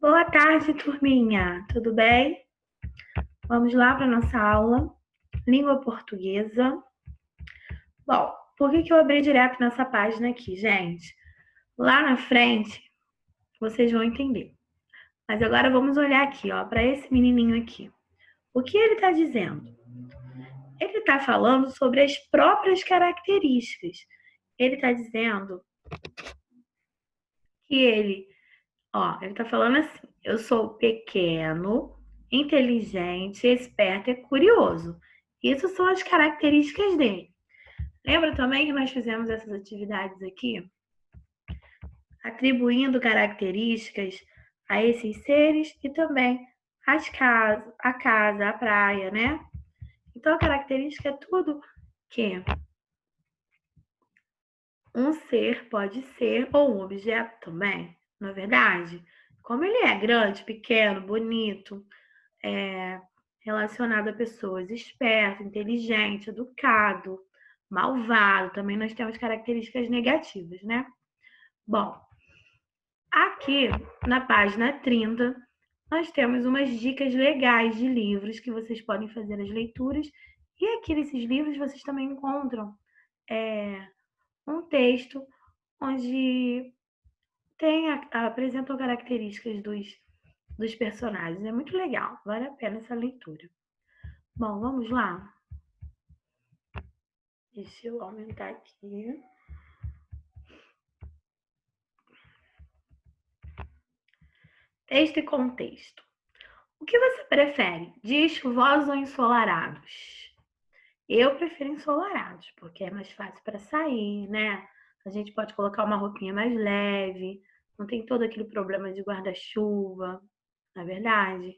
Boa tarde, turminha. Tudo bem? Vamos lá para nossa aula, língua portuguesa. Bom, por que eu abri direto nessa página aqui, gente? Lá na frente, vocês vão entender. Mas agora vamos olhar aqui, ó, para esse menininho aqui. O que ele está dizendo? Ele está falando sobre as próprias características. Ele está dizendo que ele está falando assim: eu sou pequeno, inteligente, esperto e curioso. Isso são as características dele. Lembra também que nós fizemos essas atividades aqui, atribuindo características a esses seres e também a casa, a praia, né? Então, a característica é tudo que um ser pode ser ou um objeto também, não é verdade? Como ele é grande, pequeno, bonito, relacionado a pessoas esperto, inteligente, educado, malvado, também nós temos características negativas, né? Bom, aqui na página 30, nós temos umas dicas legais de livros que vocês podem fazer as leituras. E aqui nesses livros vocês também encontram um texto onde apresentam características dos personagens. É muito legal, vale a pena essa leitura. Bom, vamos lá? Deixa eu aumentar aqui. Texto e contexto. O que você prefere? Dias chuvosos ou ensolarados? Eu prefiro ensolarados, porque é mais fácil para sair, né? A gente pode colocar uma roupinha mais leve, não tem todo aquele problema de guarda-chuva, na verdade.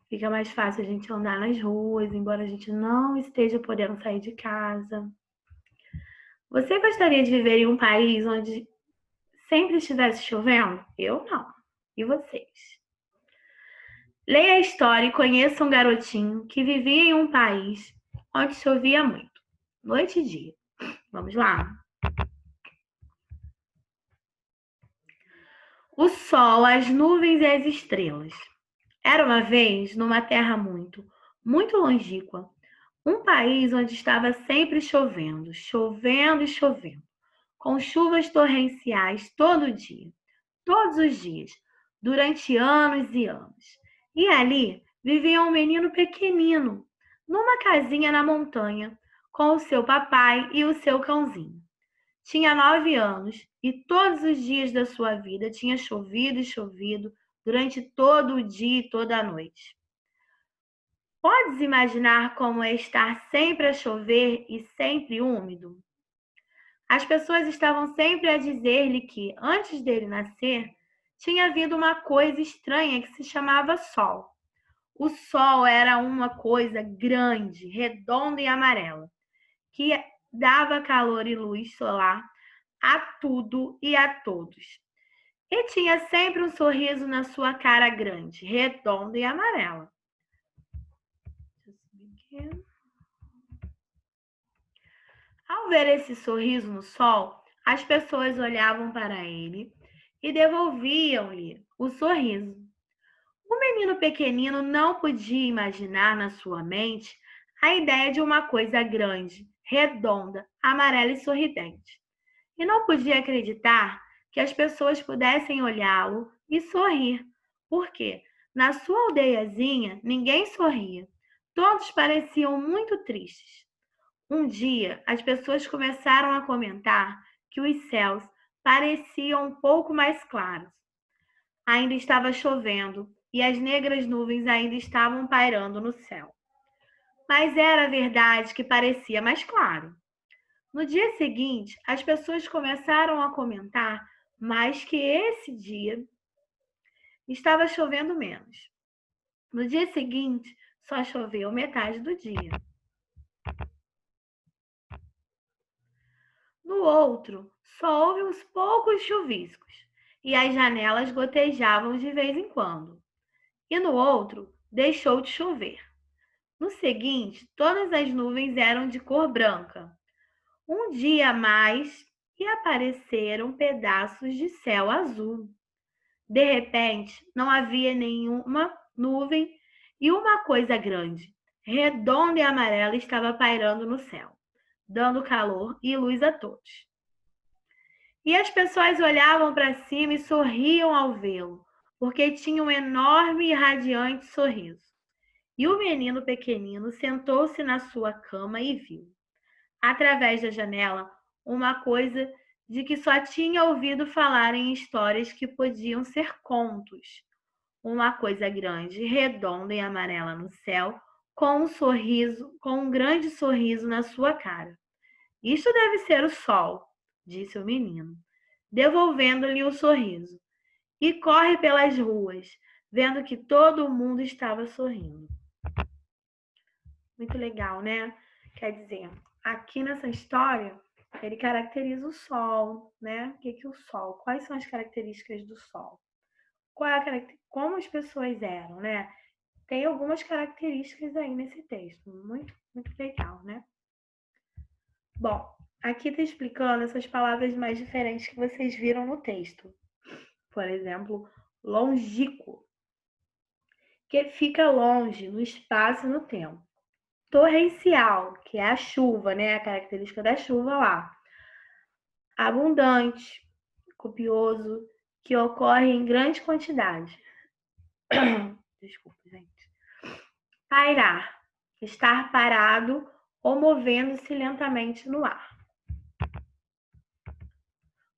Fica mais fácil a gente andar nas ruas, embora a gente não esteja podendo sair de casa. Você gostaria de viver em um país onde sempre estivesse chovendo? Eu não. E vocês? Leia a história e conheça um garotinho que vivia em um país onde chovia muito, noite e dia. Vamos lá? O sol, as nuvens e as estrelas. Era uma vez, numa terra muito, muito longínqua, um país onde estava sempre chovendo, chovendo e chovendo, com chuvas torrenciais todo dia, todos os dias, durante anos e anos. E ali vivia um menino pequenino, numa casinha na montanha, com o seu papai e o seu cãozinho. Tinha 9 anos e todos os dias da sua vida tinha chovido e chovido durante todo o dia e toda a noite. Podes imaginar como é estar sempre a chover e sempre úmido? As pessoas estavam sempre a dizer-lhe que, antes dele nascer, tinha havido uma coisa estranha que se chamava Sol. O Sol era uma coisa grande, redonda e amarela, que dava calor e luz solar a tudo e a todos. E tinha sempre um sorriso na sua cara grande, redonda e amarela. Ao ver esse sorriso no sol, as pessoas olhavam para ele e devolviam-lhe o sorriso. O menino pequenino não podia imaginar na sua mente a ideia de uma coisa grande, redonda, amarela e sorridente. E não podia acreditar que as pessoas pudessem olhá-lo e sorrir, porque na sua aldeiazinha ninguém sorria. Todos pareciam muito tristes. Um dia, as pessoas começaram a comentar que os céus pareciam um pouco mais claros. Ainda estava chovendo e as negras nuvens ainda estavam pairando no céu. Mas era verdade que parecia mais claro. No dia seguinte, as pessoas começaram a comentar mais que esse dia estava chovendo menos. No dia seguinte, só choveu metade do dia. No outro, só houve uns poucos chuviscos e as janelas gotejavam de vez em quando. E no outro, deixou de chover. No seguinte, todas as nuvens eram de cor branca. Um dia a mais e apareceram pedaços de céu azul. De repente, não havia nenhuma nuvem e uma coisa grande, redonda e amarela, estava pairando no céu, dando calor e luz a todos. E as pessoas olhavam para cima e sorriam ao vê-lo, porque tinha um enorme e radiante sorriso. E o menino pequenino sentou-se na sua cama e viu, através da janela, uma coisa de que só tinha ouvido falar em histórias que podiam ser contos. Uma coisa grande, redonda e amarela no céu, com um sorriso, com um grande sorriso na sua cara. Isto deve ser o sol, disse o menino, devolvendo-lhe o sorriso. E corre pelas ruas, vendo que todo mundo estava sorrindo. Muito legal, né? Quer dizer, aqui nessa história, ele caracteriza o sol, né? O que é o sol? Quais são as características do sol? Como as pessoas eram, né? Tem algumas características aí nesse texto. Muito, muito legal, né? Bom, aqui está explicando essas palavras mais diferentes que vocês viram no texto. Por exemplo, longínquo, que fica longe no espaço e no tempo. Torrencial, que é a chuva, né? A característica da chuva lá. Abundante, copioso, que ocorre em grande quantidade. Desculpa, gente. Pairar, estar parado ou movendo-se lentamente no ar.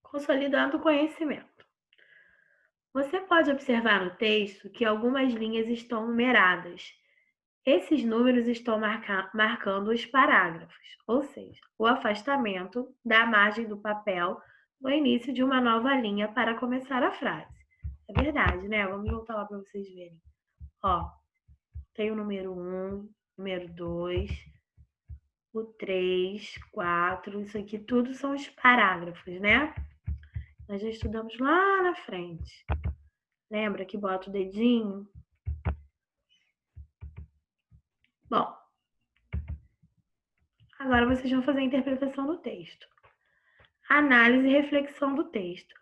Consolidando o conhecimento. Você pode observar no texto que algumas linhas estão numeradas. Esses números estão marcando os parágrafos, ou seja, o afastamento da margem do papel no início de uma nova linha para começar a frase. É verdade, né? Vamos voltar lá para vocês verem. Ó, tem o número 1, número 2, o 3, 4, isso aqui tudo são os parágrafos, né? Nós já estudamos lá na frente. Lembra que bota o dedinho? Bom, agora vocês vão fazer a interpretação do texto. Análise e reflexão do texto.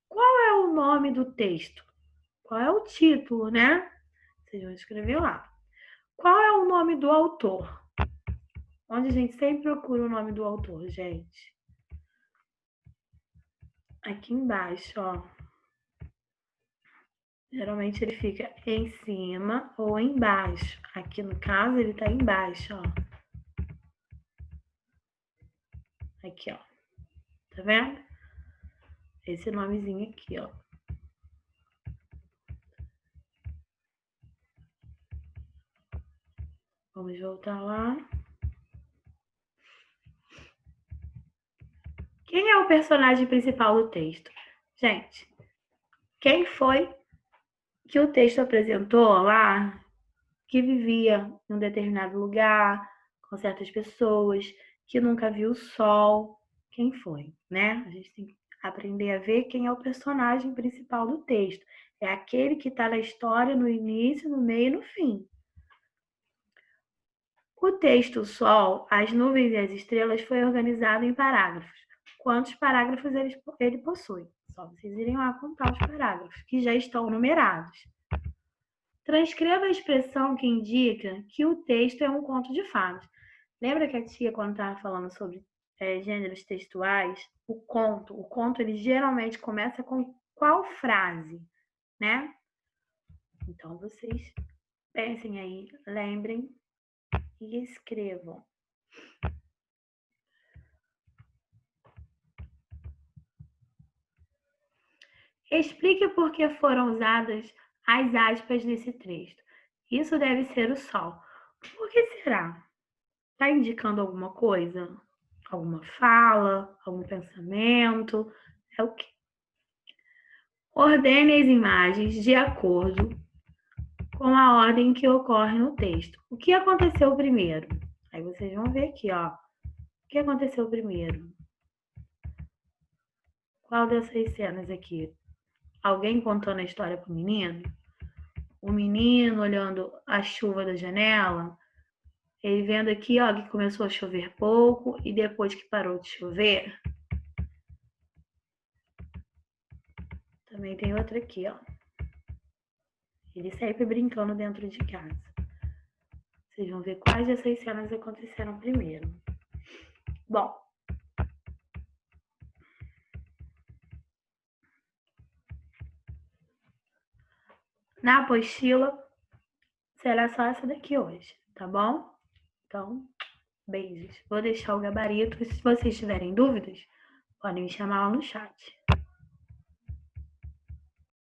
Qual é o nome do texto? Qual é o título, né? Vocês vão escrever lá. Qual é o nome do autor? Onde a gente sempre procura o nome do autor, gente. Aqui embaixo, ó. Geralmente ele fica em cima ou embaixo. Aqui no caso ele tá embaixo, ó. Aqui, ó. Tá vendo? Esse nomezinho aqui, ó. Vamos voltar lá. Quem é o personagem principal do texto? Gente, quem foi que o texto apresentou lá que vivia em um determinado lugar, com certas pessoas, que nunca viu o sol? Quem foi, né? A gente tem que aprender a ver quem é o personagem principal do texto. É aquele que está na história no início, no meio e no fim. O texto Sol, as nuvens e as estrelas foi organizado em parágrafos. Quantos parágrafos ele possui? Só vocês irem lá contar os parágrafos, que já estão numerados. Transcreva a expressão que indica que o texto é um conto de fadas. Lembra que a tia, quando estava falando sobre gêneros textuais, o conto ele geralmente começa com qual frase, né? Então, vocês pensem aí, lembrem e escrevam. Explique por que foram usadas as aspas nesse texto. Isso deve ser o sol. Por que será? Está indicando alguma coisa? Alguma fala? Algum pensamento? É o quê? Ordene as imagens de acordo com a ordem que ocorre no texto. O que aconteceu primeiro? Aí vocês vão ver aqui, ó. O que aconteceu primeiro? Qual dessas cenas aqui? Alguém contando a história para o menino? O menino olhando a chuva da janela, ele vendo aqui, ó, que começou a chover pouco e depois que parou de chover. Também tem outra aqui, ó. Ele sempre brincando dentro de casa. Vocês vão ver quais dessas cenas aconteceram primeiro. Bom, na apostila será só essa daqui hoje, tá bom? Então, beijos. Vou deixar o gabarito. Se vocês tiverem dúvidas, podem me chamar lá no chat.